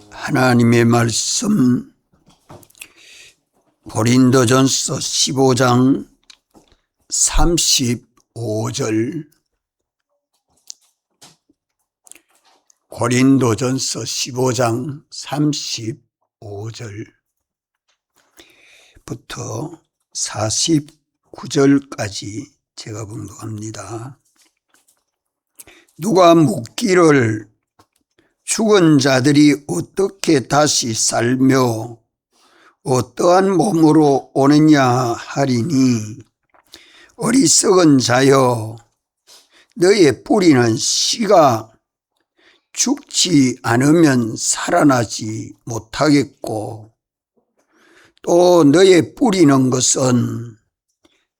하나님의 말씀 고린도전서 15장 35절 고린도전서 15장 35절부터 49절까지 제가 봉독합니다. 누가 묻기를 죽은 자들이 어떻게 다시 살며 어떠한 몸으로 오느냐 하리니, 어리석은 자여, 너의 뿌리는 씨가 죽지 않으면 살아나지 못하겠고, 또 너의 뿌리는 것은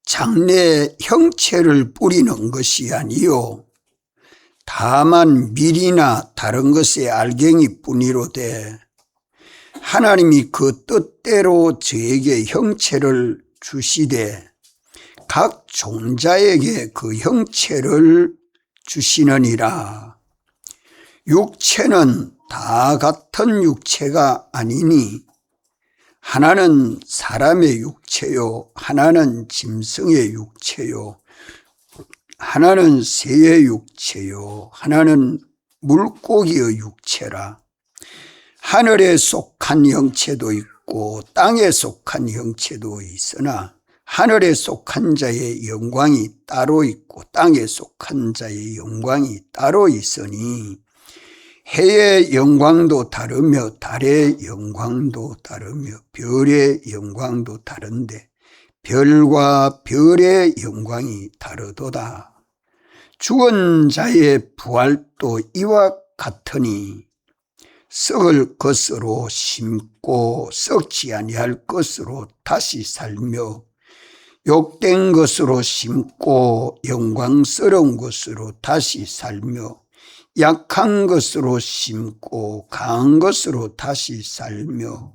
장래 형체를 뿌리는 것이 아니요 다만 밀이나 다른 것의 알갱이 뿐이로되, 하나님이 그 뜻대로 저에게 형체를 주시되 각 종자에게 그 형체를 주시느니라. 육체는 다 같은 육체가 아니니, 하나는 사람의 육체요, 하나는 짐승의 육체요, 하나는 새의 육체요, 하나는 물고기의 육체라. 하늘에 속한 형체도 있고 땅에 속한 형체도 있으나, 하늘에 속한 자의 영광이 따로 있고 땅에 속한 자의 영광이 따로 있으니, 해의 영광도 다르며 달의 영광도 다르며 별의 영광도 다른데 별과 별의 영광이 다르도다. 죽은 자의 부활도 이와 같으니, 썩을 것으로 심고 썩지 아니할 것으로 다시 살며, 욕된 것으로 심고 영광스러운 것으로 다시 살며, 약한 것으로 심고 강한 것으로 다시 살며,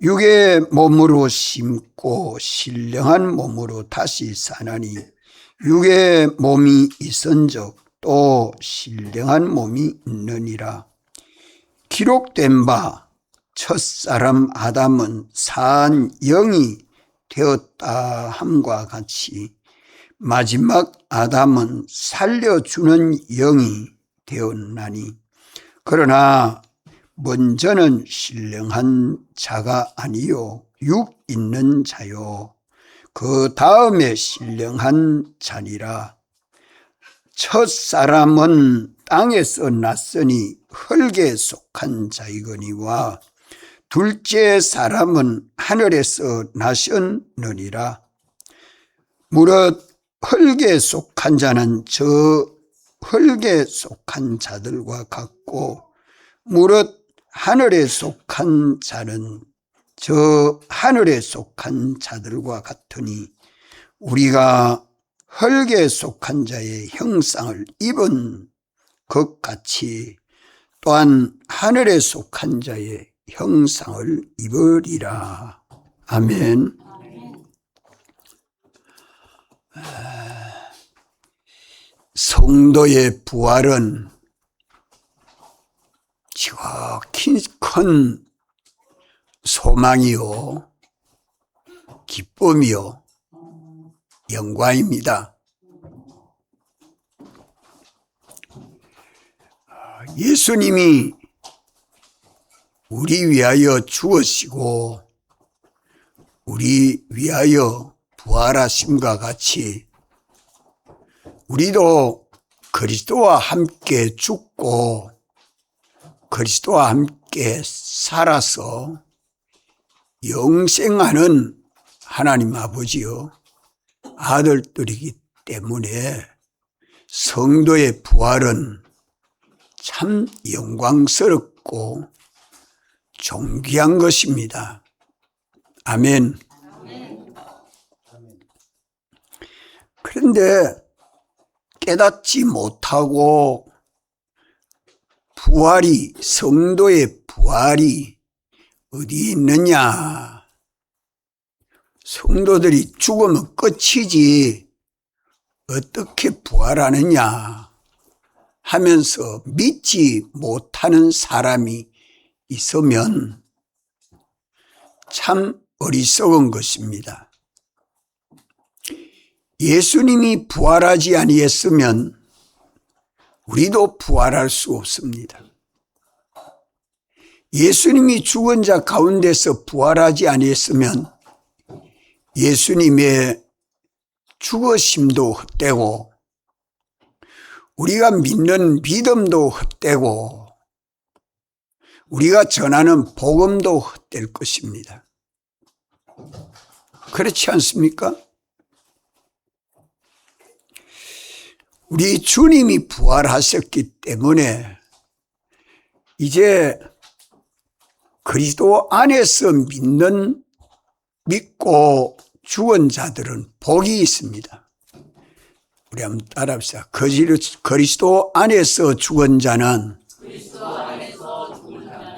육의 몸으로 심고 신령한 몸으로 다시 사나니, 육의 몸이 있은즉 또 신령한 몸이 있느니라. 기록된 바 첫사람 아담은 사한 영이 되었다 함과 같이, 마지막 아담은 살려주는 영이 되었나니, 그러나 먼저는 신령한 자가 아니요 육 있는 자요 그 다음에 신령한 자니라. 첫사람은 땅에서 났으니 흙에 속한 자이거니와, 둘째 사람은 하늘에서 나셨느니라. 무릇 흙에 속한 자는 저 흙에 속한 자들과 같고, 무릇 하늘에 속한 자는 저 하늘에 속한 자들과 같으니, 우리가 흙에 속한 자의 형상을 입은 것 같이 또한 하늘에 속한 자의 형상을 입으리라. 아멘. 성도의 부활은 지극히 큰 소망이요 기쁨이요 영광입니다. 예수님이 우리 위하여 죽으시고 우리 위하여 부활하심과 같이, 우리도 그리스도와 함께 죽고 그리스도와 함께 살아서 영생하는 하나님 아버지요 아들들이기 때문에, 성도의 부활은 참 영광스럽고 존귀한 것입니다. 아멘. 그런데 깨닫지 못하고 성도의 부활이 어디 있느냐, 성도들이 죽으면 끝이지 어떻게 부활하느냐 하면서 믿지 못하는 사람이 있으면 참 어리석은 것입니다. 예수님이 부활하지 아니했으면 우리도 부활할 수 없습니다. 예수님이 죽은 자 가운데서 부활하지 아니했으면 예수님의 죽으심도 헛되고 우리가 믿는 믿음도 헛되고 우리가 전하는 복음도 헛될 것입니다. 그렇지 않습니까? 우리 주님이 부활하셨기 때문에 이제 그리스도 안에서 믿고 죽은 자들은 복이 있습니다. 우리 한번 따라합시다. 그리스도 안에서 죽은 자는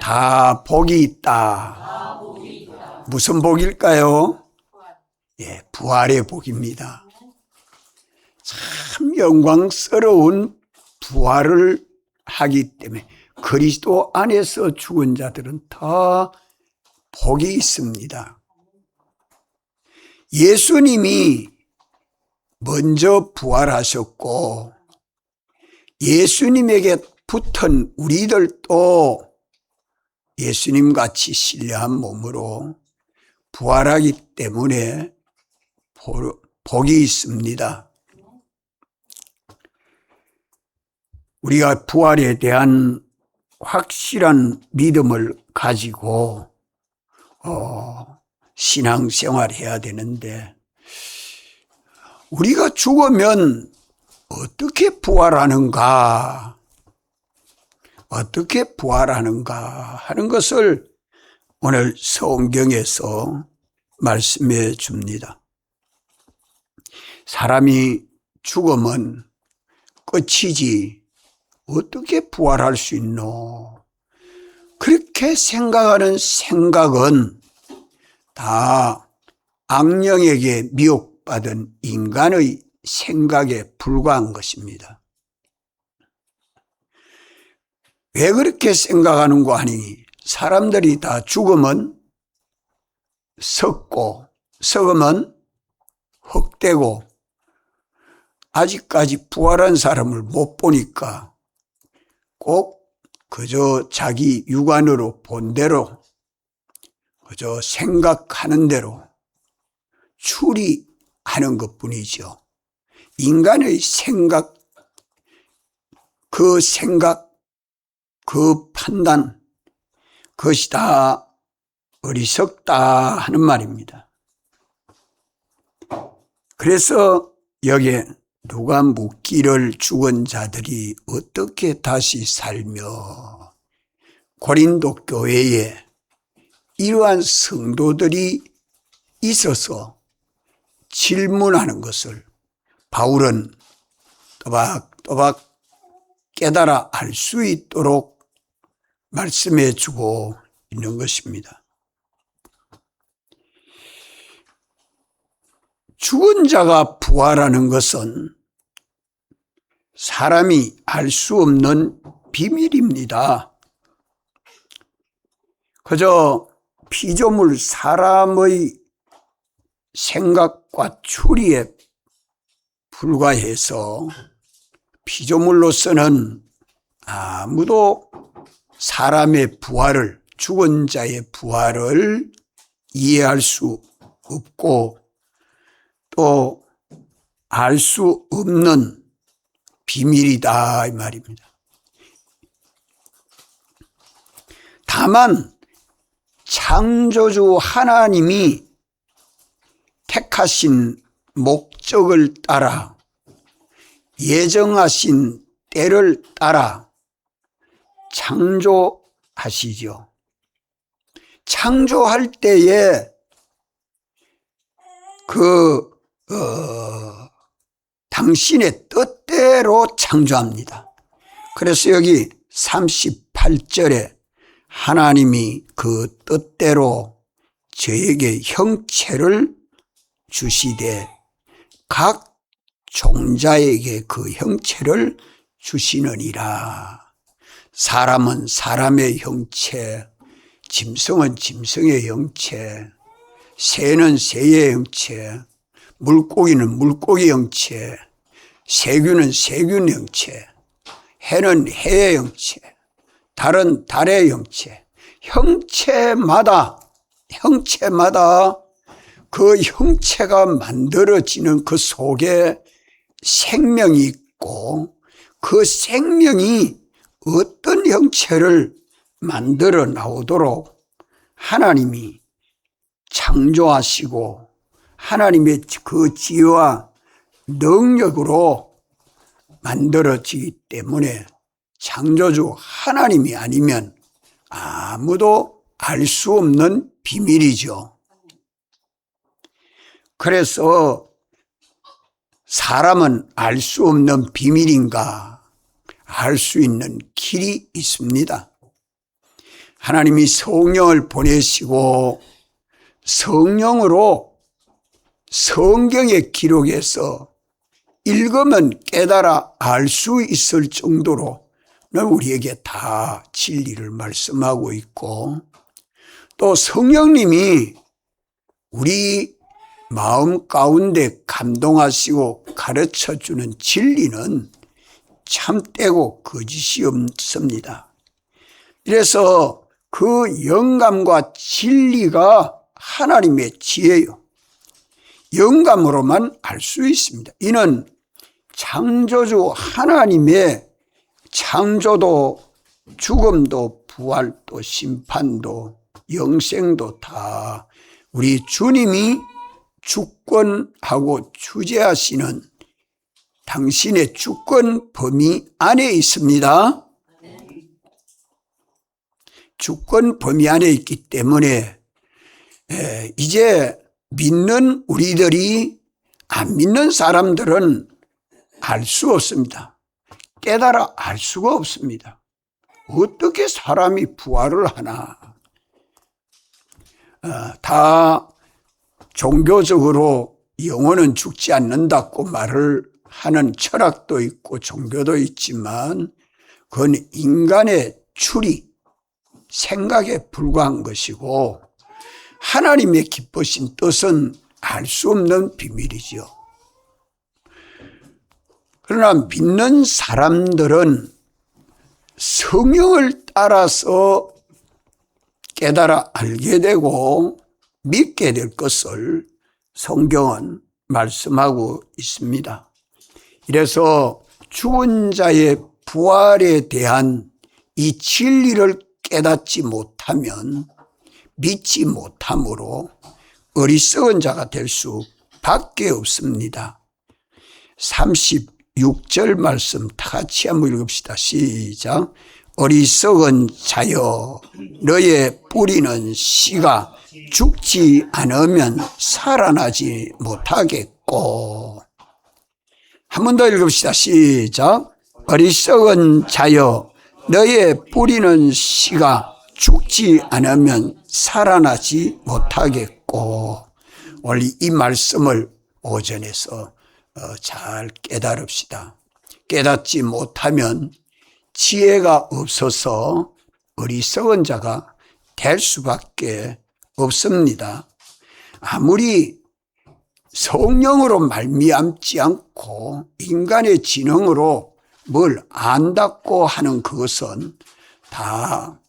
다 복이 있다. 무슨 복일까요? 예, 부활의 복입니다. 참 영광스러운 부활을 하기 때문에 그리스도 안에서 죽은 자들은 다 복이 있습니다. 예수님이 먼저 부활하셨고 예수님에게 붙은 우리들도 예수님같이 신뢰한 몸으로 부활하기 때문에 복이 있습니다. 우리가 부활에 대한 확실한 믿음을 가지고 신앙생활 해야 되는데 우리가 죽으면 어떻게 부활하는가 하는 것을 오늘 성경에서 말씀해 줍니다. 사람이 죽으면 끝이지 어떻게 부활할 수 있노? 그렇게 생각하는 생각은 다 악령에게 미혹받은 인간의 생각에 불과한 것입니다. 왜 그렇게 생각하는고 하니 사람들이 다 죽으면 썩으면 흙되고 아직까지 부활한 사람을 못 보니까 꼭 그저 자기 육안으로 본 대로 그저 생각하는 대로 추리하는 것뿐이죠. 인간의 생각, 그 판단, 그것이 다 어리석다 하는 말입니다. 그래서 여기에 누가 묻기를 죽은 자들이 어떻게 다시 살며 고린도 교회에 이러한 성도들이 있어서 질문하는 것을 바울은 또박또박 깨달아 알 수 있도록 말씀해 주고 있는 것입니다. 죽은 자가 부활하는 것은 사람이 알 수 없는 비밀입니다. 그저 피조물 사람의 생각과 추리에 불과해서 피조물로서는 아무도 사람의 부활을, 죽은 자의 부활을 이해할 수 없고 또 알 수 없는 비밀이다 이 말입니다. 다만 창조주 하나님이 택하신 목적을 따라 예정하신 때를 따라 창조하시죠. 창조할 때에 당신의 뜻대로 창조합니다. 그래서 여기 38절에 하나님이 그 뜻대로 저에게 형체를 주시되 각 종자에게 그 형체를 주시느니라. 사람은 사람의 형체, 짐승은 짐승의 영체, 새는 새의 영체, 물고기는 물고기 영체, 세균은 세균 영체, 해는 해의 영체, 달은 달의 영체, 형체마다 그 형체가 만들어지는 그 속에 생명이 있고 그 생명이 어떤 형체를 만들어 나오도록 하나님이 창조하시고 하나님의 그 지혜와 능력으로 만들어지기 때문에 창조주 하나님이 아니면 아무도 알 수 없는 비밀이죠. 그래서 사람은 알 수 없는 비밀인가? 알 수 있는 길이 있습니다. 하나님이 성령을 보내시고 성령으로 성경의 기록에서 읽으면 깨달아 알 수 있을 정도로 우리에게 다 진리를 말씀하고 있고 또 성령님이 우리 마음 가운데 감동하시고 가르쳐주는 진리는 참되고 거짓이 없습니다. 그래서 그 영감과 진리가 하나님의 지혜요. 영감으로만 알 수 있습니다. 이는 창조주 하나님의 창조도 죽음도 부활도 심판도 영생도 다 우리 주님이 주권하고 주재하시는 당신의 주권 범위 안에 있습니다. 주권 범위 안에 있기 때문에 이제 믿는 우리들이 안 믿는 사람들은 알 수 없습니다. 깨달아 알 수가 없습니다. 어떻게 사람이 부활을 하나? 다 종교적으로 영혼은 죽지 않는다고 말을 하는 철학도 있고 종교도 있지만 그건 인간의 추리, 생각에 불과한 것이고 하나님의 기쁘신 뜻은 알 수 없는 비밀이죠. 그러나 믿는 사람들은 성령을 따라서 깨달아 알게 되고 믿게 될 것을 성경은 말씀하고 있습니다. 이래서 죽은 자의 부활에 대한 이 진리를 깨닫지 못하면 믿지 못함으로 어리석은 자가 될 수밖에 없습니다. 36절 말씀 다 같이 한번 읽읍시다. 시작. 어리석은 자여 너의 뿌리는 씨가 죽지 않으면 살아나지 못하겠고. 한 번 더 읽읍시다. 시작. 어리석은 자여 너의 뿌리는 씨가 죽지 않으면 살아나지 못하겠고. 원래 이 말씀을 오전에서 잘 깨달읍시다. 깨닫지 못하면 지혜가 없어서 어리석은 자가 될 수밖에 없습니다. 아무리 성령으로 말미암지 않고 인간의 지능으로 뭘 안다고 하는 그것은 다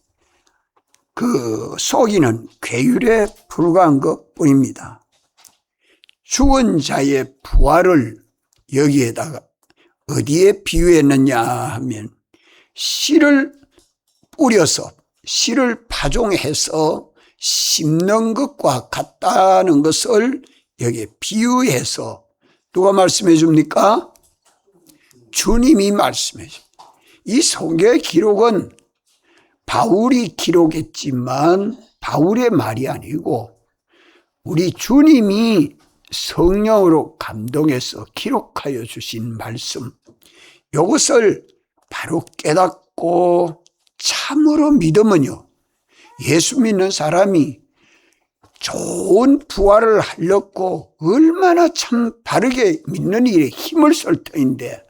그 속이는 괴율에 불과한 것뿐입니다. 죽은 자의 부활을 여기에다가 어디에 비유했느냐 하면 씨를 뿌려서 씨를 파종해서 심는 것과 같다는 것을 여기에 비유해서 누가 말씀해 줍니까? 주님이 말씀해 줍니다. 이 성경의 기록은 바울이 기록했지만 바울의 말이 아니고 우리 주님이 성령으로 감동해서 기록하여 주신 말씀, 이것을 바로 깨닫고 참으로 믿으면요, 예수 믿는 사람이 좋은 부활을 하려고 얼마나 참 바르게 믿는 일에 힘을 쓸 터인데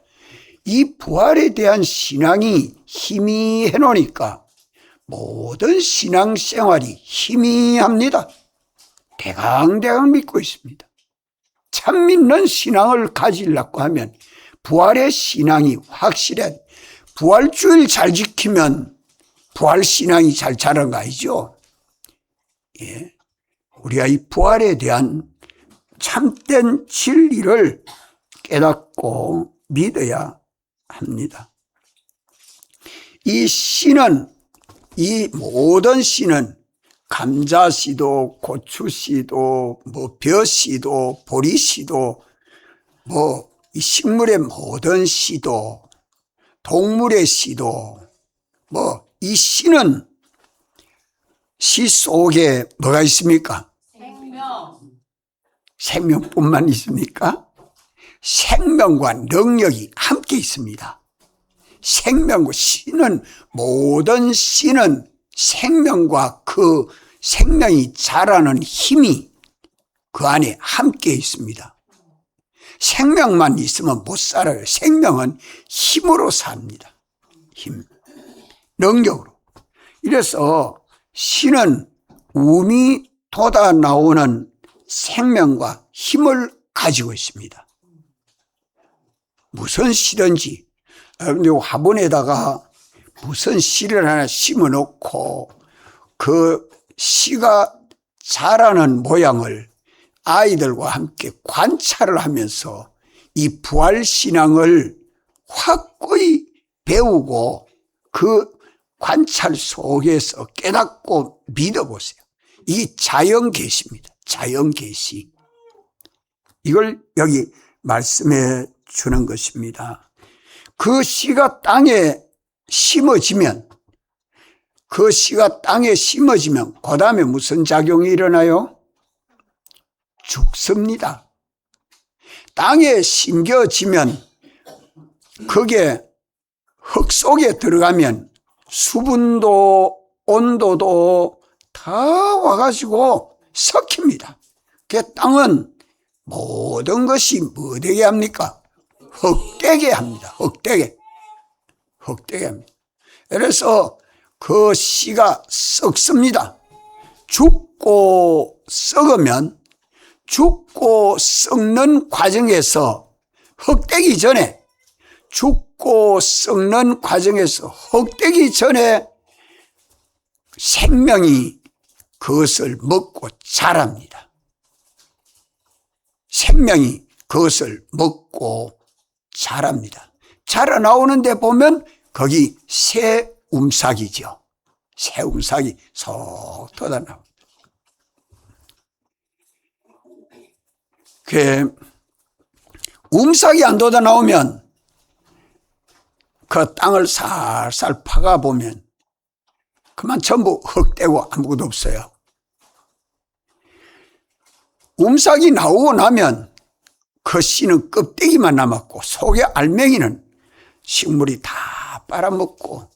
이 부활에 대한 신앙이 희미해 놓으니까 모든 신앙생활이 희미합니다. 대강대강 믿고 있습니다. 참 믿는 신앙을 가지려고 하면 부활의 신앙이 확실해. 부활주일 잘 지키면 부활신앙이 잘 자란 거 아니죠? 예. 우리가 이 부활에 대한 참된 진리를 깨닫고 믿어야 합니다. 이 씨는, 이 모든 씨는 감자씨도 고추씨도 벼씨도 보리씨도 이 식물의 모든 씨도 동물의 씨도 이 씨는 씨 속에 뭐가 있습니까? 생명뿐만 있습니까? 생명과 능력이 함께 있습니다. 생명과 씨는, 모든 씨는 생명과 그 생명이 자라는 힘이 그 안에 함께 있습니다. 생명만 있으면 못 살아요. 생명은 힘으로 삽니다. 힘, 능력으로. 이래서 씨는 움이 돋아 나오는 생명과 힘을 가지고 있습니다. 무슨 씨든지 여러분들 화분에다가 무슨 씨를 하나 심어 놓고 그 씨가 자라는 모양을 아이들과 함께 관찰을 하면서 이 부활신앙을 확고히 배우고 그 관찰 속에서 깨닫고 믿어보세요. 이게 자연계시입니다. 자연계시. 이걸 여기 말씀해 주는 것입니다. 그 씨가 땅에 심어지면 그 다음에 무슨 작용이 일어나요? 죽습니다. 땅에 심겨지면 그게 흙 속에 들어가면 수분도 온도도 다 와가지고 섞입니다. 그 땅은 모든 것이 뭐 되게 합니까? 흙되게 합니다. 흙되게 합니다. 그래서 그 씨가 썩습니다. 죽고 썩으면 죽고 썩는 과정에서 흙되기 전에 흙되기 전에 생명이 그것을 먹고 자랍니다. 생명이 그것을 먹고 자랍니다. 자라나오는데 보면 거기 새 움삭이죠. 새 움삭이 속 돋아나옵니다. 그 움삭이 안 돋아나오면 그 땅을 살살 파가보면 그만 전부 흙되고 아무것도 없어요. 움삭이 나오고 나면 그 씨는 껍데기만 남았고 속에 알맹이는 식물이 다 빨아먹고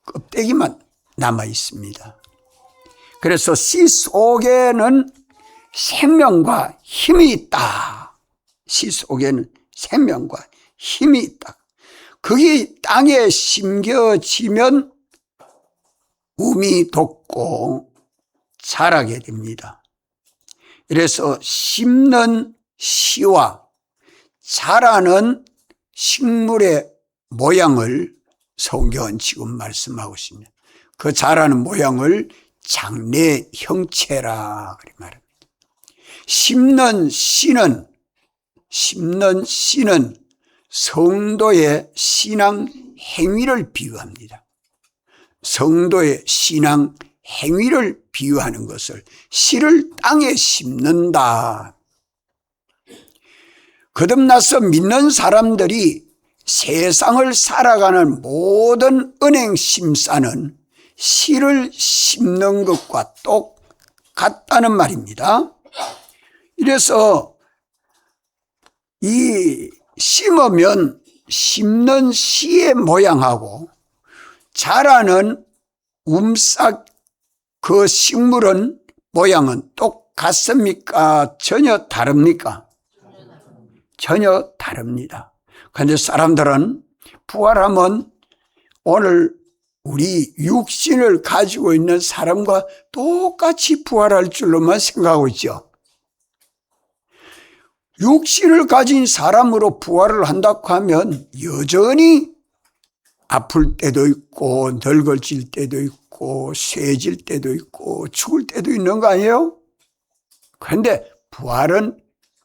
껍데기만 남아 있습니다. 그래서 씨 속에는 생명과 힘이 있다. 씨 속에는 생명과 힘이 있다. 그게 땅에 심겨지면 움이 돋고 자라게 됩니다. 그래서 심는 씨와 자라는 식물의 모양을 성경은 지금 말씀하고 있습니다. 그 자라는 모양을 장래 형체라 그렇게 말합니다. 심는 씨는 성도의 신앙 행위를 비유합니다. 성도의 신앙 행위를 비유하는 것을 씨를 땅에 심는다. 거듭나서 믿는 사람들이 세상을 살아가는 모든 은행 심사는 씨를 심는 것과 똑같다는 말입니다. 이래서 이 심으면 심는 씨의 모양하고 자라는 움싹 그 식물은 모양은 똑같습니까? 전혀 다릅니까? 전혀 다릅니다. 그런데 사람들은 부활하면 오늘 우리 육신을 가지고 있는 사람과 똑같이 부활할 줄로만 생각하고 있죠. 육신을 가진 사람으로 부활을 한다고 하면 여전히 아플 때도 있고 늙어질 때도 있고 쇠질 때도 있고 죽을 때도 있는 거 아니에요? 그런데 부활은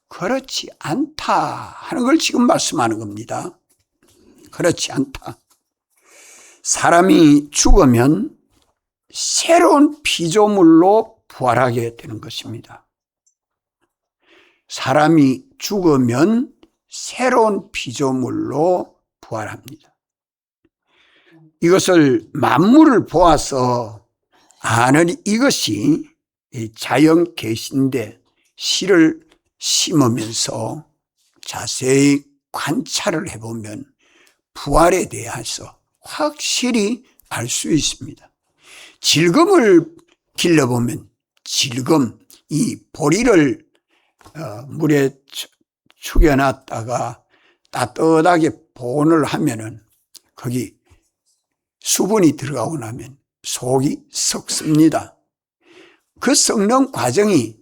그렇지 않다 하는 걸 지금 말씀하는 겁니다. 그렇지 않다. 사람이 죽으면 새로운 피조물로 부활하게 되는 것입니다. 사람이 죽으면 새로운 피조물로 부활합니다. 이것을 만물을 보아서 아는 이것이 자연 계시인데 씨를 심으면서 자세히 관찰을 해보면 부활에 대해서 확실히 알 수 있습니다. 질금을 길러보면 질금, 이 보리를 물에 축여놨다가 따뜻하게 보온을 하면은 거기 수분이 들어가고 나면 속이 썩습니다. 그 썩는 과정이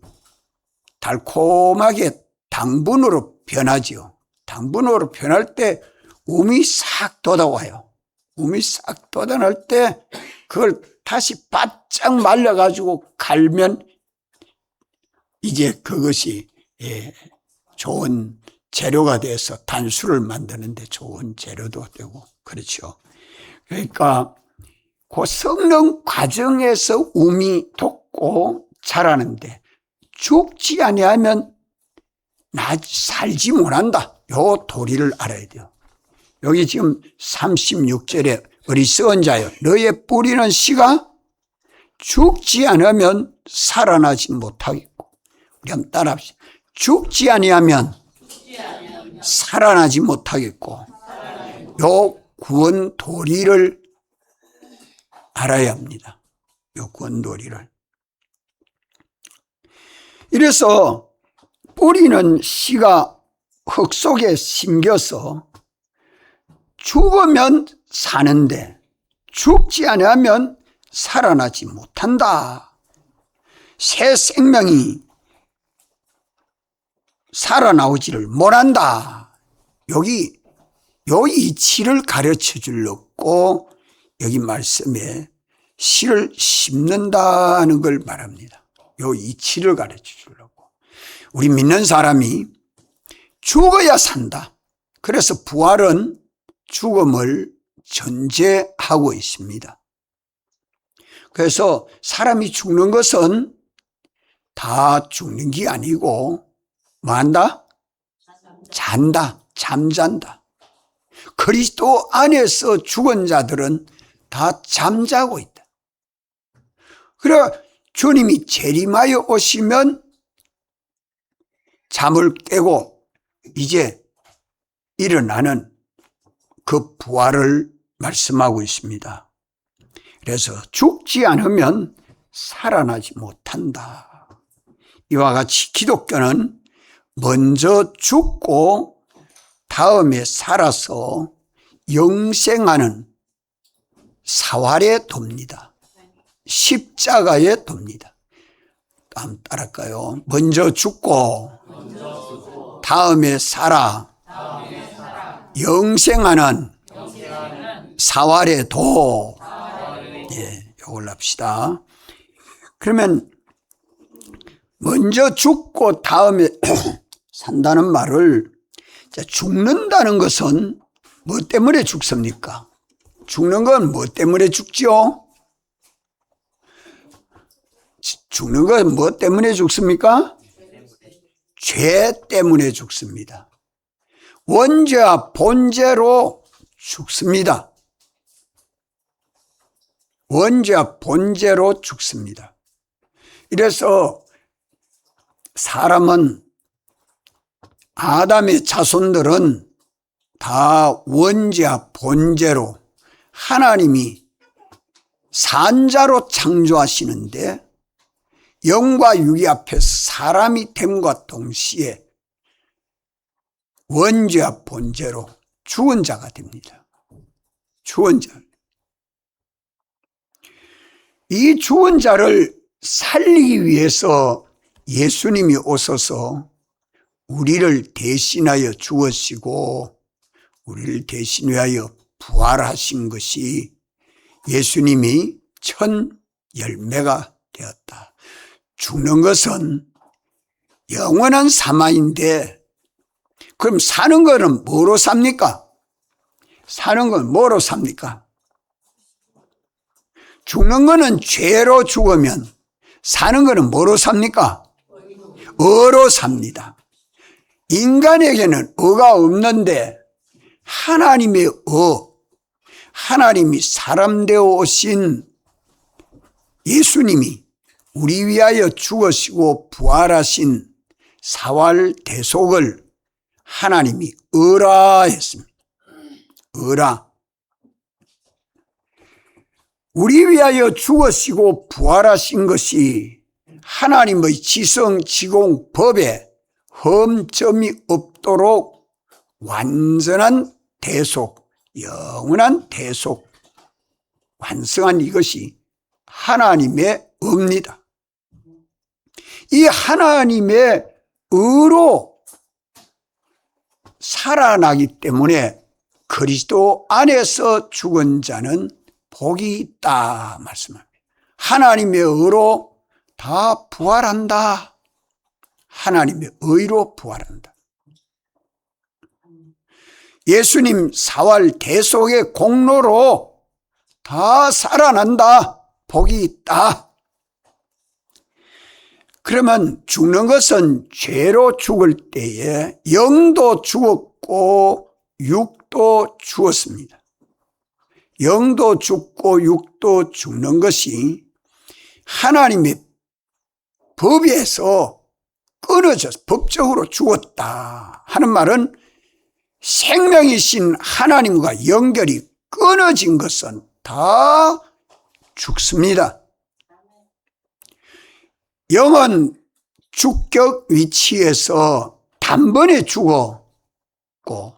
달콤하게 당분으로 변하죠. 당분으로 변할 때 um이 싹 돋아와요. um이 싹 돋아날 때 그걸 다시 바짝 말려가지고 갈면 이제 그것이 좋은 재료가 돼서 단수를 만드는데 좋은 재료도 되고 그렇죠. 그러니까 그 썩는 과정에서 um이 돋고 자라는데 죽지 아니하면 살지 못한다. 요 도리를 알아야 돼요. 여기 지금 36절에 어리석은 자여 너의 뿌리는 씨가 죽지 않으면 살아나지 못하겠고, 우리 한번 따라합시다. 죽지 아니하면 살아나지 못하겠고, 요 구원 도리를 알아야 합니다. 요 구원 도리를. 이래서 뿌리는 씨가 흙 속에 심겨서 죽으면 사는데 죽지 않으면 살아나지 못한다. 새 생명이 살아나오지를 못한다. 여기 요 이치를 가르쳐 주려고 여기 말씀에 씨를 심는다는 걸 말합니다. 요 이치를 가르쳐 주려고. 우리 믿는 사람이 죽어야 산다. 그래서 부활은 죽음을 전제하고 있습니다. 그래서 사람이 죽는 것은 다 죽는 게 아니고 뭐 한다? 잔다. 잠잔다. 그리스도 안에서 죽은 자들은 다 잠자고 있다. 그래 주님이 재림하여 오시면 잠을 깨고 이제 일어나는 그 부활을 말씀하고 있습니다. 그래서 죽지 않으면 살아나지 못한다. 이와 같이 기독교는 먼저 죽고 다음에 살아서 영생하는 사활에 돕니다. 십자가에 돕니다. 한번 따라할까요? 먼저 죽고 다음에 살아 영생하는 사활의 도. 예, 요걸 합시다. 그러면 먼저 죽고 다음에 산다는 말을, 죽는다는 것은 뭐 때문에 죽습니까? 죽는 건 뭐 때문에 죽죠? 죽는 건 뭐 때문에 죽습니까? 죄 때문에 죽습니다. 원죄와 본죄로 죽습니다. 원죄와 본죄로 죽습니다. 이래서 사람은, 아담의 자손들은 다 원죄와 본죄로 하나님이 산자로 창조하시는데 영과 육이 앞에서 사람이 됨과 동시에 원죄와 본죄로 죽은 자가 됩니다. 죽은 자. 이 죽은 자를 살리기 위해서 예수님이 오셔서 우리를 대신하여 죽으시고 우리를 대신하여 부활하신 것이 예수님이 첫 열매가 되었다. 죽는 것은 영원한 사망인데 그럼 사는 거는 뭐로 삽니까? 사는 건 뭐로 삽니까? 죽는 거는 죄로 죽으면 사는 거는 뭐로 삽니까? 의로 삽니다. 인간에게는 의가 없는데 하나님의 하나님이 사람 되어 오신 예수님이 우리 위하여 죽으시고 부활하신 사활 대속을 하나님이 의라 했습니다. 의라. 우리 위하여 죽으시고 부활하신 것이 하나님의 지성 지공 법에 흠점이 없도록 완전한 대속, 영원한 대속, 완성한 이것이 하나님의 의입니다. 이 하나님의 의로 살아나기 때문에 그리스도 안에서 죽은 자는 복이 있다 말씀합니다. 하나님의 의로 다 부활한다. 하나님의 의로 부활한다. 예수님 사활 대속의 공로로 다 살아난다. 복이 있다. 그러면 죽는 것은 죄로 죽을 때에 영도 죽었고 육도 죽었습니다. 영도 죽고 육도 죽는 것이 하나님의 법에서 끊어져서 법적으로 죽었다 하는 말은 생명이신 하나님과 연결이 끊어진 것은 다 죽습니다. 영은 주격 위치에서 단번에 죽었고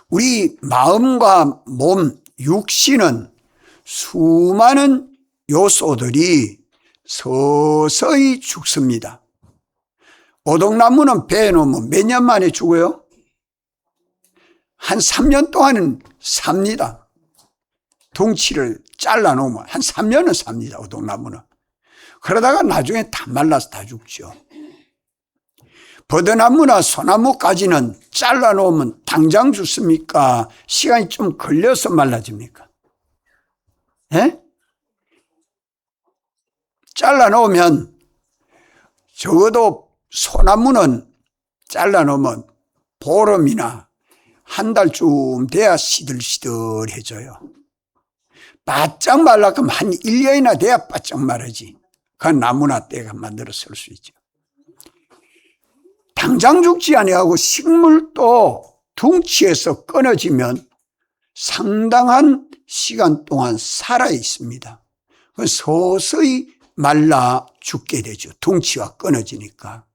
우리 마음과 몸, 육신은 수많은 요소들이 서서히 죽습니다. 오동나무는 배에 놓으면 몇 년 만에 죽어요? 한 3년 동안은 삽니다. 덩치를 잘라 놓으면 한 3년은 삽니다. 오동나무는. 그러다가 나중에 다 말라서 다 죽죠. 버드나무나 소나무까지는 잘라 놓으면 당장 죽습니까? 시간이 좀 걸려서 말라집니까? 예? 잘라 놓으면 적어도 소나무는 잘라 놓으면 보름이나 한 달쯤 돼야 시들시들해져요. 바짝 말라면 한 1년이나 돼야 바짝 마르지. 그 나무나 떼가 만들어 쓸 수 있죠. 당장 죽지 아니하고 식물도 둥치에서 끊어지면 상당한 시간 동안 살아 있습니다. 서서히 말라 죽게 되죠. 둥치가 끊어지니까.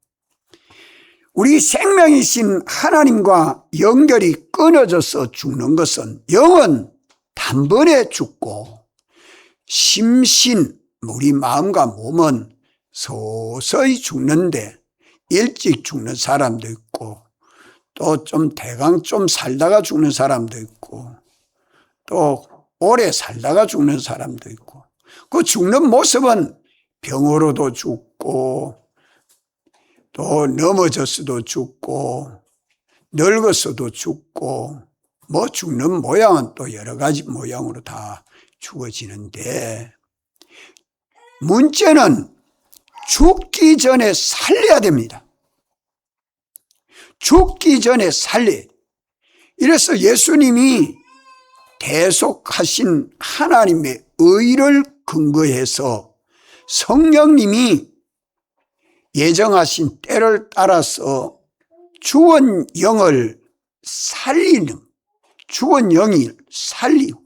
우리 생명이신 하나님과 연결이 끊어져서 죽는 것은 영은 단번에 죽고 심신, 우리 마음과 몸은 서서히 죽는데 일찍 죽는 사람도 있고 또 좀 대강 좀 살다가 죽는 사람도 있고 또 오래 살다가 죽는 사람도 있고 그 죽는 모습은 병으로도 죽고 또 넘어져서도 죽고 늙어서도 죽고 뭐 죽는 모양은 또 여러 가지 모양으로 다 죽어지는데 문제는 죽기 전에 살려야 됩니다. 죽기 전에 살려. 이래서 예수님이 대속하신 하나님의 의를 근거해서 성령님이 예정하신 때를 따라서 죽은 영을 살리는, 죽은 영이 살리고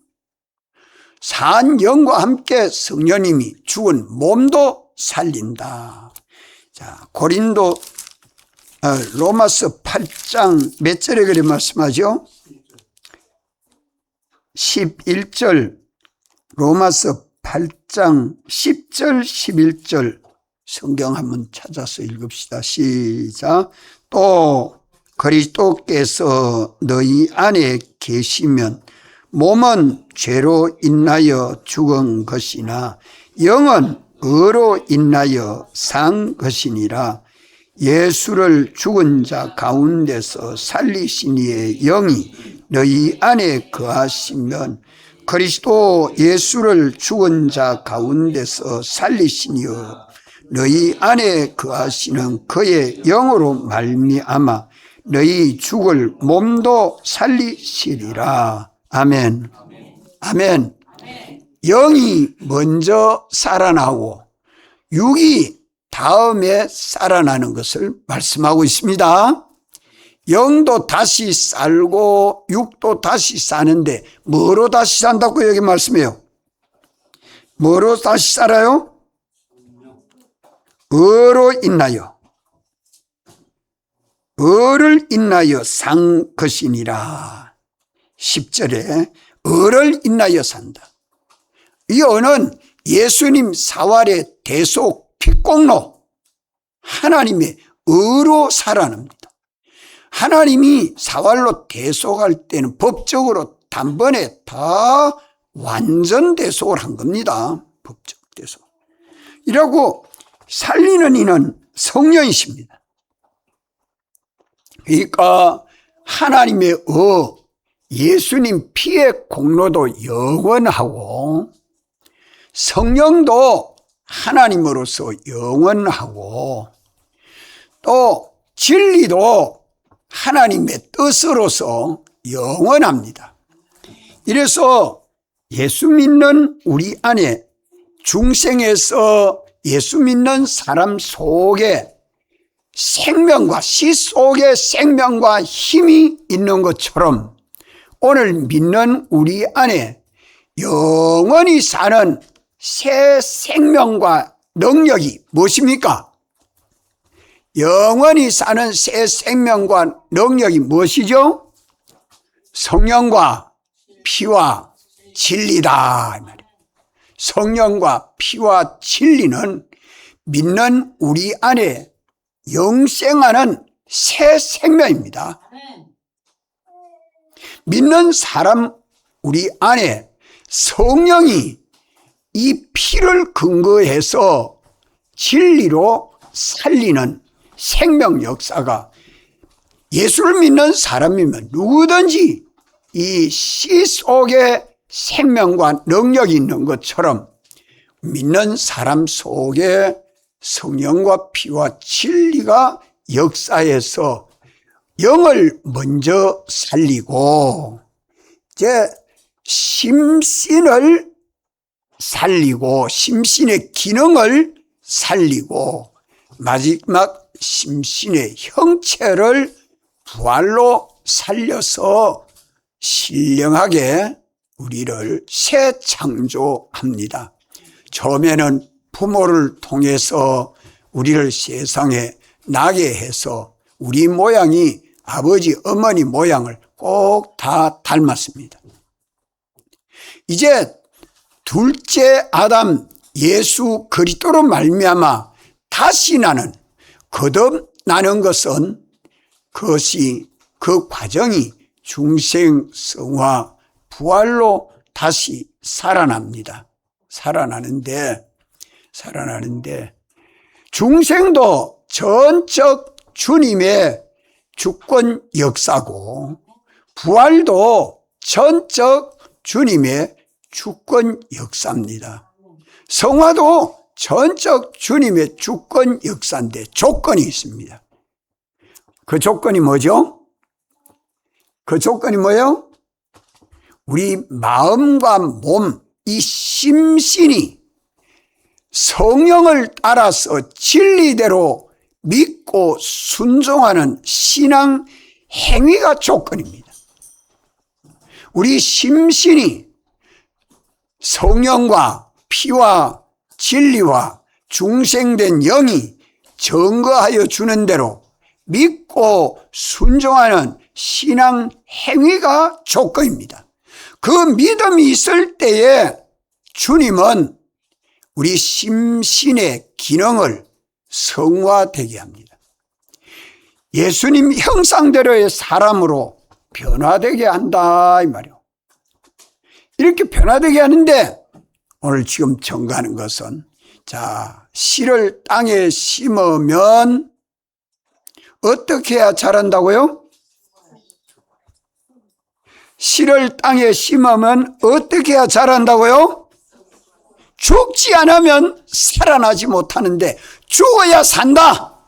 산 영과 함께 성령님이 죽은 몸도 살린다. 자, 로마서 8장 몇 절에 그래 말씀하죠? 11절 로마서 8장 10절 11절 성경 한번 찾아서 읽읍시다. 시작. 또 그리스도께서 너희 안에 계시면 몸은 죄로 인하여 죽은 것이나 영은 의로 인하여 산 것이니라. 예수를 죽은 자 가운데서 살리신 이의 영이 너희 안에 거하시면 그리스도 예수를 죽은 자 가운데서 살리신 이여 너희 안에 거하시는 그의 영으로 말미암아 너희 죽을 몸도 살리시리라. 아멘. 아멘. 영이 먼저 살아나고 육이 다음에 살아나는 것을 말씀하고 있습니다. 영도 다시 살고 육도 다시 사는데 뭐로 다시 산다고 여기 말씀해요? 뭐로 다시 살아요? 의로 인하여, 의를 인하여 산 것이니라. 10절에 의를 인하여 산다. 이 의는 예수님 사활의 대속 피공로, 하나님의 의로 살아납니다. 하나님이 사활로 대속할 때는 법적으로 단번에 다 완전 대속을 한 겁니다. 법적 대속. 이라고 살리는 이는 성령이십니다. 그러니까 하나님의 예수님 피의 공로도 영원하고 성령도 하나님으로서 영원하고 또 진리도 하나님의 뜻으로서 영원합니다. 이래서 예수 믿는 우리 안에 중생에서 예수 믿는 사람 속에 생명과 씨 속에 생명과 힘이 있는 것처럼 오늘 믿는 우리 안에 영원히 사는 새 생명과 능력이 무엇입니까? 영원히 사는 새 생명과 능력이 무엇이죠? 성령과 피와 진리다. 성령과 피와 진리는 믿는 우리 안에 영생하는 새 생명입니다. 믿는 사람 우리 안에 성령이 이 피를 근거해서 진리로 살리는 생명 역사가 예수를 믿는 사람이면 누구든지 이 씨 속에 생명과 능력이 있는 것처럼 믿는 사람 속에 성령과 피와 진리가 역사해서 영을 먼저 살리고 이제 심신을 살리고 심신의 기능을 살리고 마지막 심신의 형체를 부활로 살려서 신령하게 우리를 새 창조합니다. 처음에는 부모를 통해서 우리를 세상에 나게 해서 우리 모양이 아버지 어머니 모양을 꼭 다 닮았습니다. 이제 둘째 아담 예수 그리스도로 말미암아 다시 나는 거듭나는 것은 그것이 그 과정이 중생성화 부활로 다시 살아납니다. 살아나는데 중생도 전적 주님의 주권 역사고 부활도 전적 주님의 주권 역사입니다. 성화도 전적 주님의 주권 역사인데 조건이 있습니다. 그 조건이 뭐죠? 그 조건이 뭐예요? 우리 마음과 몸, 이 심신이 성령을 따라서 진리대로 믿고 순종하는 신앙 행위가 조건입니다. 우리 심신이 성령과 피와 진리와 중생된 영이 증거하여 주는 대로 믿고 순종하는 신앙 행위가 조건입니다. 그 믿음이 있을 때에 주님은 우리 심신의 기능을 성화되게 합니다. 예수님 형상대로의 사람으로 변화되게 한다 이 말이에요. 이렇게 변화되게 하는데 오늘 지금 정가하는 것은, 자, 씨를 땅에 심으면 어떻게 해야 자란다고요? 씨를 땅에 심으면 어떻게 해야 자란다고요? 죽지 않으면 살아나지 못하는데 죽어야 산다.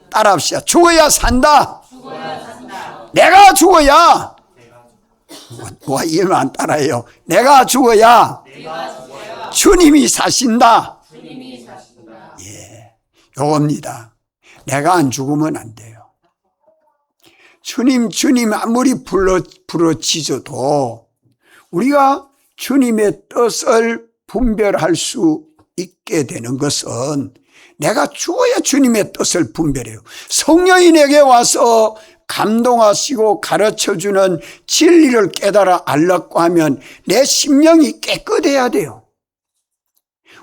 따라합시다. 죽어야 산다. 내가 죽어야. 와, 이걸 안 따라해요. 내가 죽어야 주님이 사신다. 예, 요겁니다. 내가 안 죽으면 안 돼요. 주님 아무리 부르짖어도 우리가 주님의 뜻을 분별할 수 있게 되는 것은 내가 죽어야 주님의 뜻을 분별해요. 성령이 내게 와서 감동하시고 가르쳐주는 진리를 깨달아 알라고 하면 내 심령이 깨끗해야 돼요.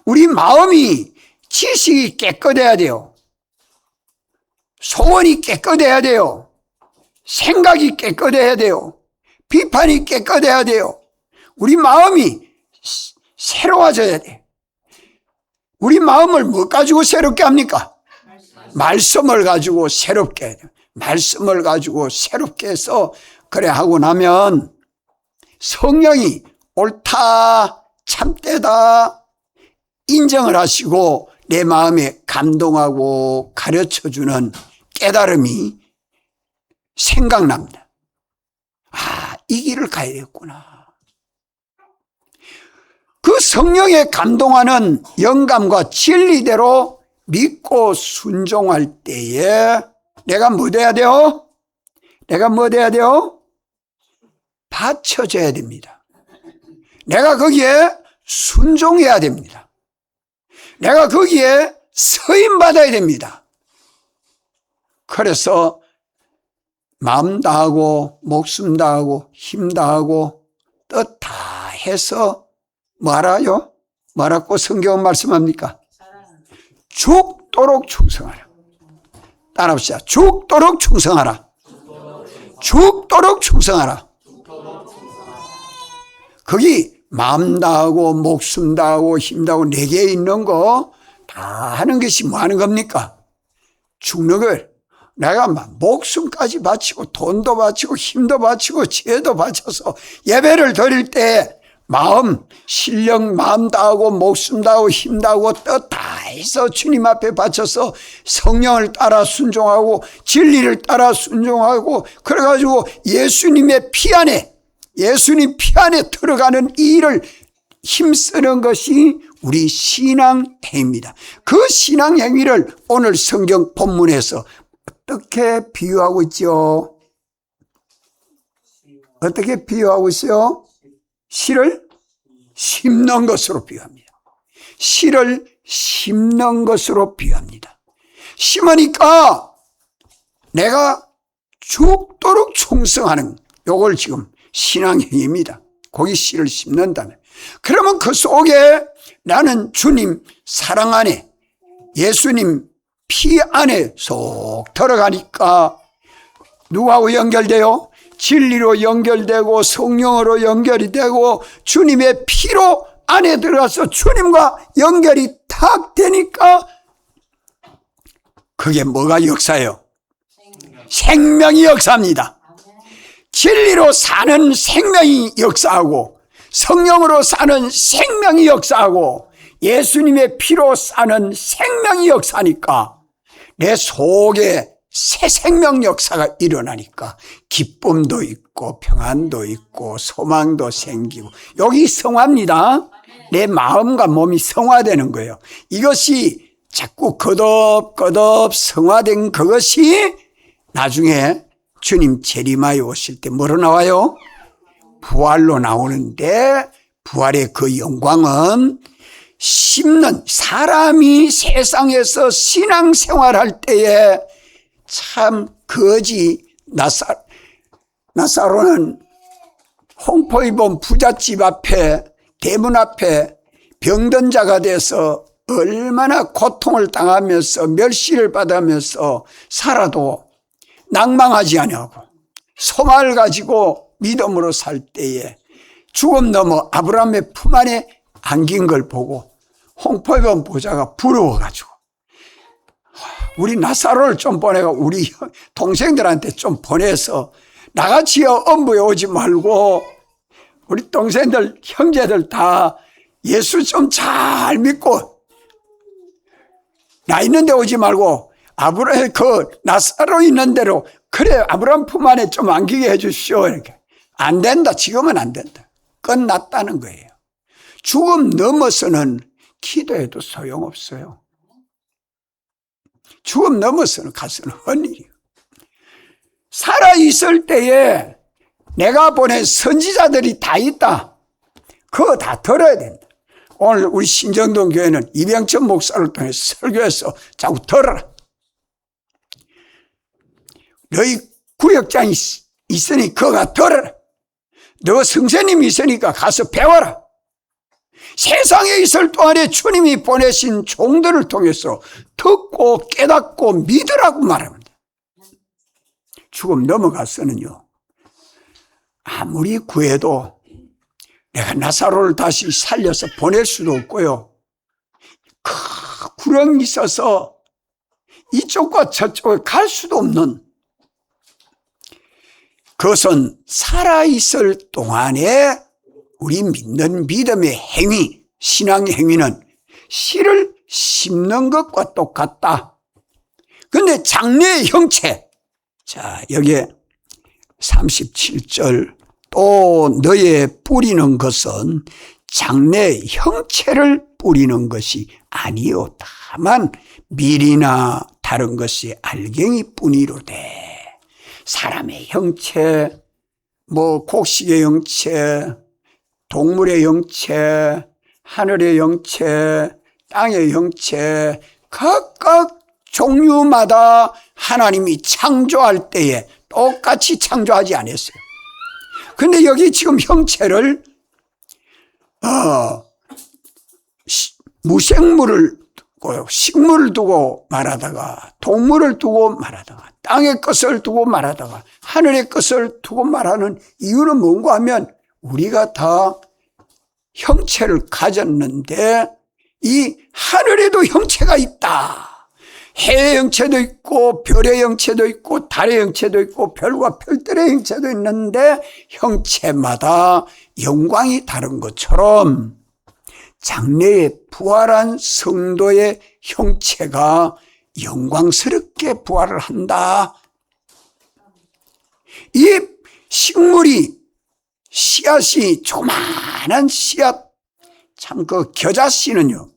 우리 마음이, 지식이 깨끗해야 돼요. 소원이 깨끗해야 돼요. 생각이 깨끗해야 돼요. 비판이 깨끗해야 돼요. 우리 마음이 새로워져야 돼요. 우리 마음을 뭐 가지고 새롭게 합니까? 말씀을 가지고 새롭게 해야 돼요. 말씀을 가지고 새롭게 해서 그래 하고 나면 성령이 옳다, 참되다 인정을 하시고 내 마음에 감동하고 가르쳐주는 깨달음이 생각납니다. 아, 이 길을 가야 되겠구나. 그 성령에 감동하는 영감과 진리대로 믿고 순종할 때에 내가 뭐 돼야 돼요? 내가 뭐 돼야 돼요? 받쳐져야 됩니다. 내가 거기에 순종해야 됩니다. 내가 거기에 서임받아야 됩니다. 그래서 마음 다하고 목숨 다하고 힘 다하고 뜻 다 해서 뭐하라요? 뭐라고 성경은 말씀합니까? 죽도록 충성하라. 따라합시다. 죽도록 충성하라. 죽도록 충성하라. 거기 마음 다하고 목숨 다하고 힘 다하고 내게 있는 거 다 하는 것이 뭐 하는 겁니까? 죽는 걸. 내가 막 목숨까지 바치고 돈도 바치고 힘도 바치고 지혜도 바쳐서 예배를 드릴 때 마음, 실력, 마음 다하고 목숨 다하고 힘 다하고 뜻 다 해서 주님 앞에 바쳐서 성령을 따라 순종하고 진리를 따라 순종하고 그래가지고 예수님의 피 안에, 예수님 피 안에 들어가는 이 일을 힘쓰는 것이 우리 신앙행위입니다. 그 신앙행위를 오늘 성경 본문에서 어떻게 비유하고 있죠? 어떻게 비유하고 있어요? 씨를 심는 것으로 비유합니다. 씨를 심는 것으로 비유합니다. 심으니까 내가 죽도록 충성하는 요걸 지금 신앙행위입니다. 거기 씨를 심는다면. 그러면 그 속에 나는 주님 사랑 안에 예수님 피 안에 쏙 들어가니까 누구하고 연결돼요? 진리로 연결되고 성령으로 연결이 되고 주님의 피로 안에 들어가서 주님과 연결이 탁 되니까 그게 뭐가 역사예요? 생명이 역사합니다. 진리로 사는 생명이 역사하고 성령으로 사는 생명이 역사하고 예수님의 피로 사는 생명이 역사하니까 내 속에 새 생명 역사가 일어나니까 기쁨도 있고 평안도 있고 소망도 생기고 여기 성화입니다. 내 마음과 몸이 성화되는 거예요. 이것이 자꾸 거듭거듭 성화된 그것이 나중에 주님 재림하여 오실 때 뭐로 나와요? 부활로 나오는데 부활의 그 영광은 심는 사람이 세상에서 신앙생활할 때에 참 거지 나사로는 홍포 입은 부잣집 앞에 대문 앞에 병든 자가 돼서 얼마나 고통을 당하면서 멸시를 받으면서 살아도 낭망하지 아니하고 소망을 가지고 믿음으로 살 때에 죽음 넘어 아브라함의 품 안에 안긴 걸 보고 홍포에본 보자가 부러워가지고 우리 나사로를 좀 보내가 우리 동생들한테 좀 보내서 나같이 엄부에 오지 말고 우리 동생들 형제들 다 예수 좀 잘 믿고 나 있는 데 오지 말고 아브라함 그 나사로 있는 대로 그래 아브라함 품 안에 좀 안기게 해 주십시오. 이렇게 안 된다. 지금은 안 된다. 끝났다는 거예요. 죽음 넘어서는 기도해도 소용없어요. 죽음 넘어서는 가서는 헛일이에요. 살아있을 때에 내가 보낸 선지자들이 다 있다. 그거 다 들어야 된다. 오늘 우리 신정동 교회는 이병천 목사를 통해 설교해서 자꾸 들어라. 너희 구역장이 있으니 그거가 들어라. 너 성세님이 있으니까 가서 배워라. 세상에 있을 동안에 주님이 보내신 종들을 통해서 듣고 깨닫고 믿으라고 말합니다. 죽음 넘어가서는요, 아무리 구해도 내가 나사로를 다시 살려서 보낼 수도 없고요, 구렁이 있어서 이쪽과 저쪽에 갈 수도 없는, 그것은 살아있을 동안에 우리 믿는 믿음의 행위, 신앙의 행위는 씨를 심는 것과 똑같다. 그런데 장래의 형체, 자 여기에 37절 또 너의 뿌리는 것은 장래의 형체를 뿌리는 것이 아니요 다만 밀이나 다른 것이 알갱이뿐이로되. 사람의 형체, 곡식의 형체, 동물의 형체, 하늘의 형체, 땅의 형체, 각각 종류마다 하나님이 창조할 때에 똑같이 창조하지 않았어요. 근데 여기 지금 형체를 무생물을 두고 식물을 두고 말하다가 동물을 두고 말하다가 땅의 것을 두고 말하다가 하늘의 것을 두고 말하는 이유는 뭔가 하면 우리가 다 형체를 가졌는데 이 하늘에도 형체가 있다. 해의 형체도 있고 별의 형체도 있고 달의 형체도 있고 별과 별들의 형체도 있는데 형체마다 영광이 다른 것처럼 장래에 부활한 성도의 형체가 영광스럽게 부활을 한다. 이 식물이 씨앗이 조그마한 씨앗, 참 그 겨자씨는요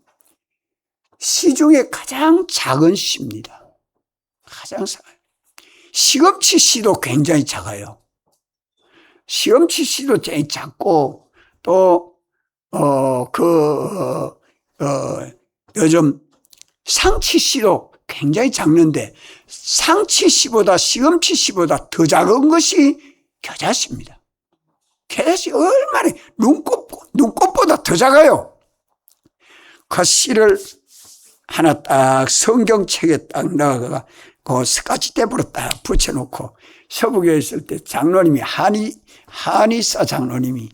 씨 중에 가장 작은 씨입니다. 가장 작아요. 시금치 씨도 굉장히 작아요. 시금치 씨도 굉장히 작고 또 요즘 상치 씨도 굉장히 작는데 상치 씨보다 시금치 씨보다 더 작은 것이 겨자씨입니다. 겨자씨 얼마나 눈꽃보다 더 작아요. 그 씨를 하나 딱 성경책에 딱 넣어가 그 스카치테이프로 딱 붙여놓고 서부교에 있을 때 장로님이 한의사 장로님이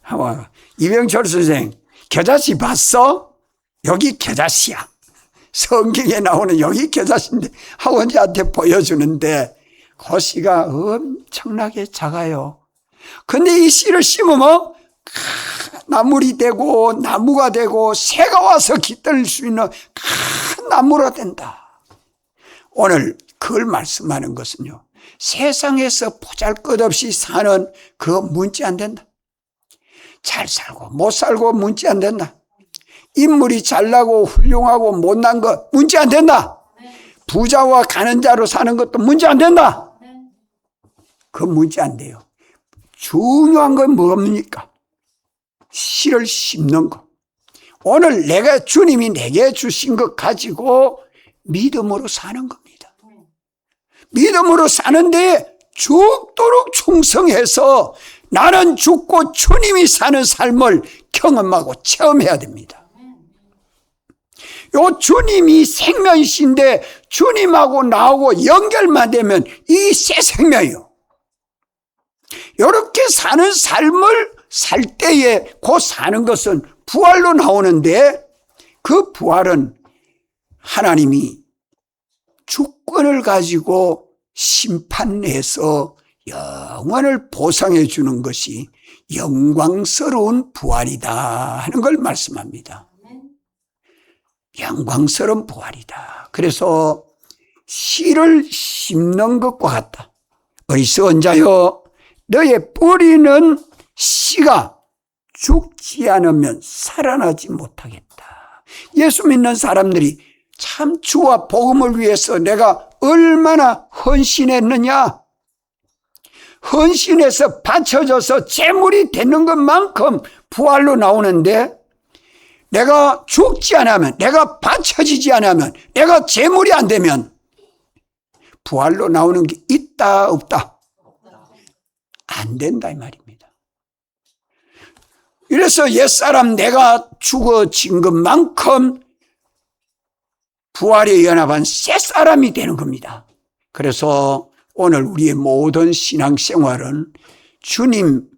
하와 이병철 선생 겨자씨 봤어? 여기 겨자씨야. 성경에 나오는 여기 겨자씨인데 학원자한테 보여주는데 그 씨가 엄청나게 작아요. 근데 이 씨를 심으면 나물이 되고 나무가 되고 새가 와서 깃들 수 있는 큰 나무가 된다. 오늘 그걸 말씀하는 것은요, 세상에서 보잘것없이 사는 그거 문제 안 된다. 잘 살고 못 살고 문제 안 된다. 인물이 잘나고 훌륭하고 못난 것 문제 안 된다. 부자와 가는 자로 사는 것도 문제 안 된다. 그건 문제 안 돼요. 중요한 건 뭡니까? 씨를 심는 것. 오늘 주님이 내게 주신 것 가지고 믿음으로 사는 겁니다. 믿음으로 사는데 죽도록 충성해서 나는 죽고 주님이 사는 삶을 경험하고 체험해야 됩니다. 요 주님이 생명이신데 주님하고 나하고 연결만 되면 이 새 생명이요. 이렇게 사는 삶을 살 때에 그 사는 것은 부활로 나오는데 그 부활은 하나님이 주권을 가지고 심판해서 영원을 보상해 주는 것이 영광스러운 부활이다 하는 걸 말씀합니다. 영광스러운 부활이다. 그래서 씨를 심는 것과 같다. 어리석은 자여, 너의 뿌리는 씨가 죽지 않으면 살아나지 못하겠다. 예수 믿는 사람들이 참 주와 복음을 위해서 내가 얼마나 헌신했느냐, 헌신해서 바쳐져서 제물이 되는 것만큼 부활로 나오는데, 내가 죽지 않으면, 내가 바쳐지지 않으면, 내가 제물이 안 되면 부활로 나오는 게 있다 없다? 안 된다 이 말입니다. 그래서 옛사람 내가 죽어진 것만큼 부활에 연합한 새 사람이 되는 겁니다. 그래서 오늘 우리의 모든 신앙생활은 주님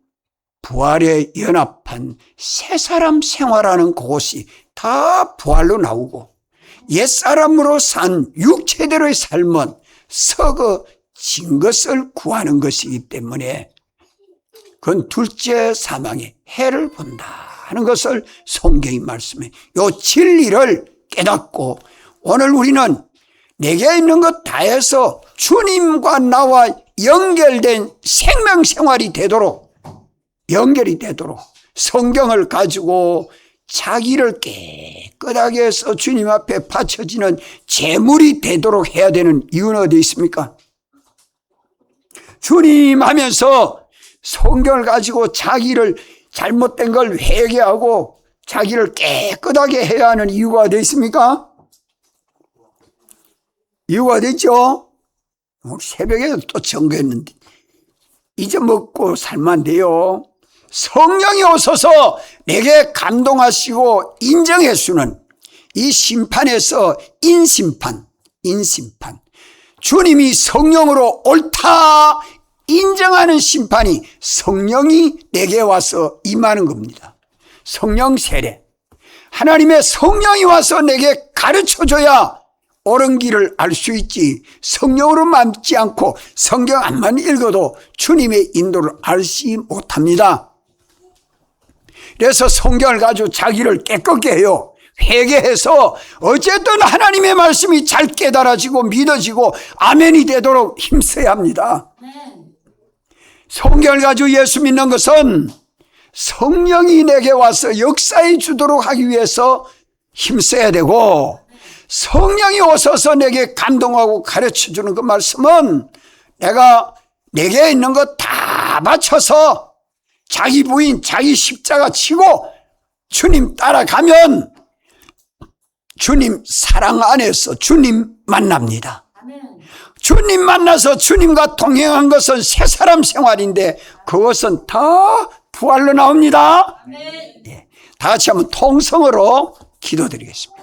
부활에 연합한 새 사람 생활하는 곳이 다 부활로 나오고, 옛사람으로 산 육체대로의 삶은 썩어진 것을 구하는 것이기 때문에 그건 둘째 사망의 해를 본다 하는 것을 성경이 말씀해. 이 진리를 깨닫고 오늘 우리는 내게 있는 것 다해서 주님과 나와 연결된 생명생활이 되도록, 연결이 되도록 성경을 가지고 자기를 깨끗하게 해서 주님 앞에 바쳐지는 제물이 되도록 해야 되는 이유는 어디 있습니까? 주님 하면서 성경을 가지고 자기를 잘못된 걸 회개하고 자기를 깨끗하게 해야 하는 이유가 어디 있습니까? 이유가 되죠? 새벽에 또 정거했는데 잊어먹고 살면 안 돼요. 성령이 오셔서 내게 감동하시고 인정해 주는 이 심판에서 인심판. 주님이 성령으로 옳다 인정하는 심판이 성령이 내게 와서 임하는 겁니다. 성령 세례. 하나님의 성령이 와서 내게 가르쳐줘야 옳은 길을 알 수 있지, 성령으로 맘지 않고 성경 안만 읽어도 주님의 인도를 알지 못합니다. 그래서 성경을 가지고 자기를 깨끗게 해요. 회개해서 어쨌든 하나님의 말씀이 잘 깨달아지고 믿어지고 아멘이 되도록 힘써야 합니다. 성경을 가지고 예수 믿는 것은 성령이 내게 와서 역사해 주도록 하기 위해서 힘써야 되고, 성령이 오셔서 내게 감동하고 가르쳐 주는 그 말씀은 내게 있는 것 다 바쳐서 자기 부인, 자기 십자가 치고 주님 따라가면 주님 사랑 안에서 주님 만납니다. 주님 만나서 주님과 동행한 것은 새 사람 생활인데 그것은 다 부활로 나옵니다. 다 같이 한번 통성으로 기도드리겠습니다.